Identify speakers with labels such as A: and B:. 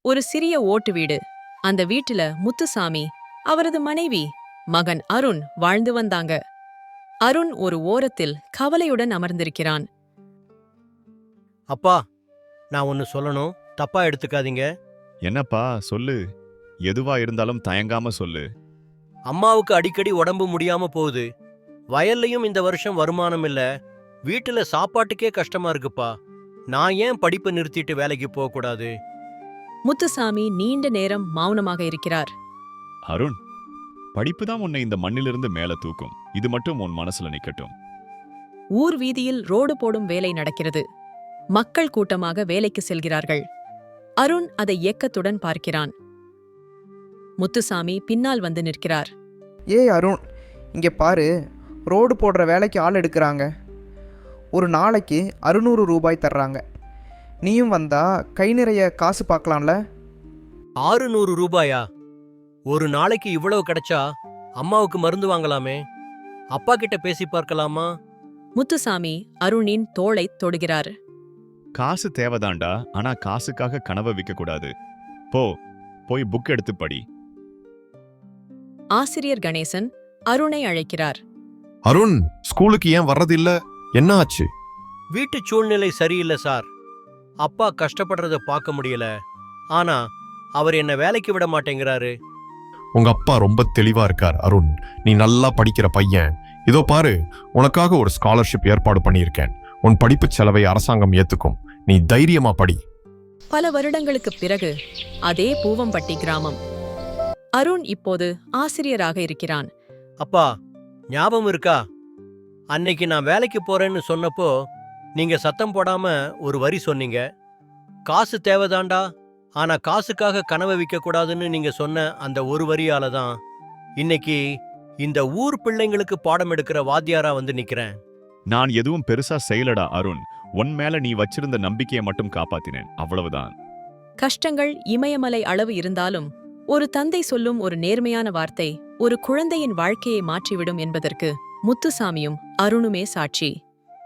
A: ஒரு சிறிய ஓட்டு வீடு. அந்த வீட்டுல முத்துசாமி, அவரது மனைவி, மகன் அருண் வாழ்ந்து வந்தாங்க. அருண் ஒரு ஓரத்தில் கவலையுடன் அமர்ந்திருக்கிறான்.
B: அப்பா, நான் ஒன்னு சொல்லணும், தப்பா எடுத்துக்காதீங்க.
C: என்னப்பா சொல்லு. எதுவா இருந்தாலும் தயங்காம சொல்லு.
B: அம்மாவுக்கு அடிக்கடி உடம்பு முடியாம போகுது. வயல்லையும் இந்த வருஷம் வருமானம் இல்ல. வீட்டுல சாப்பாட்டுக்கே கஷ்டமா இருக்குப்பா. நான் ஏன் படிப்பை நிறுத்திட்டு வேலைக்கு போக கூடாது?
A: முத்துசாமி நீண்ட நேரம் மௌனமாக இருக்கிறார்.
C: அருண், படிப்பு தான் உன்னை இந்த மண்ணிலிருந்து மேல தூக்கும். இது மட்டும் உன் மனசுல நிக்கட்டும்.
A: ஊர் வீதியில் ரோடு போடும் வேலை நடக்கிறது. மக்கள் கூட்டமாக வேலைக்கு செல்கிறார்கள். அருண் அதை ஏக்கத்துடன் பார்க்கிறான். முத்துசாமி பின்னால் வந்து நிற்கிறார்.
D: ஏய் அருண், இங்கே பாரு, ரோடு போடுற வேலைக்கு ஆள் எடுக்கிறாங்க. ஒரு நாளைக்கு 600 ரூபாய் தர்றாங்க. நீயும் வந்தா கை நிறைய காசு பார்க்கலாம்ல?
B: 600 ரூபாயா? ஒரு நாளைக்கு இவ்வளவு கிடைச்சா அம்மாவுக்கு மருந்து வாங்கலாமே. அப்பா கிட்ட பேசி பார்க்கலாமா?
A: முத்துசாமி அருணின் தோளைத் தொடுகிறார்.
C: காசு தேவைதான்டா, ஆனா காசுக்காக கனவை விற்க கூடாது. போய் புக் எடுத்து படி.
A: ஆசிரியர் கணேசன் அருணை அழைக்கிறார்.
E: அருண், ஸ்கூலுக்கு ஏன் வர்றதில்ல? என்ன ஆச்சு?
B: வீட்டு சூழ்நிலை சரியில்லை சார். அப்பா கஷ்டப்படுறத பார்க்க முடியல. ஆனா அவர் என்ன வேலைக்கு விட மாட்டேங்கிறாரு.
E: உங்க அப்பா ரொம்ப தெளிவா இருக்கார் அருண். நீ நல்லா படிக்கிற பையன். இதோ பாரு, உனக்காக ஒரு ஸ்காலர்ஷிப் ஏற்பாடு பண்ணியிருக்கேன். உன் படிப்பு செலவை அரசாங்கம் ஏத்துக்கும். நீ தைரியமா படி.
A: பல வருடங்களுக்குப் பிறகு அதே பூவம்பட்டி கிராமம். அருண் இப்போது ஆசிரியராக இருக்கிறான்.
B: அப்பா, ஞாபகம் இருக்கா? அன்னைக்கு நான் வேலைக்கு போறேன்னு சொன்னப்போ நீங்க சத்தம் போடாம ஒரு வரி சொன்னீங்க. காசு தேவைதாண்டா, ஆனா காசுக்காக கனவை விற்க கூடாதுன்னு நீங்க சொன்ன அந்த ஒரு வரியால தான் இன்னைக்கு இந்த ஊர் பிள்ளைங்களுக்கு பாடம் எடுக்கிற வாத்தியாரா வந்து நிக்கிறேன்.
C: நான் எதுவும் பெருசா செய்யலடா அருண். உன் மேல நீ வச்சிருந்த நம்பிக்கையை மட்டும் காப்பாத்தினேன், அவ்வளவுதான்.
A: கஷ்டங்கள் இமயமலை அளவு இருந்தாலும் ஒரு தந்தை சொல்லும் ஒரு நேர்மையான வார்த்தை ஒரு குழந்தையின் வாழ்க்கையை மாற்றிவிடும் என்பதற்கு முத்துசாமியும் அருணுமே சாட்சி.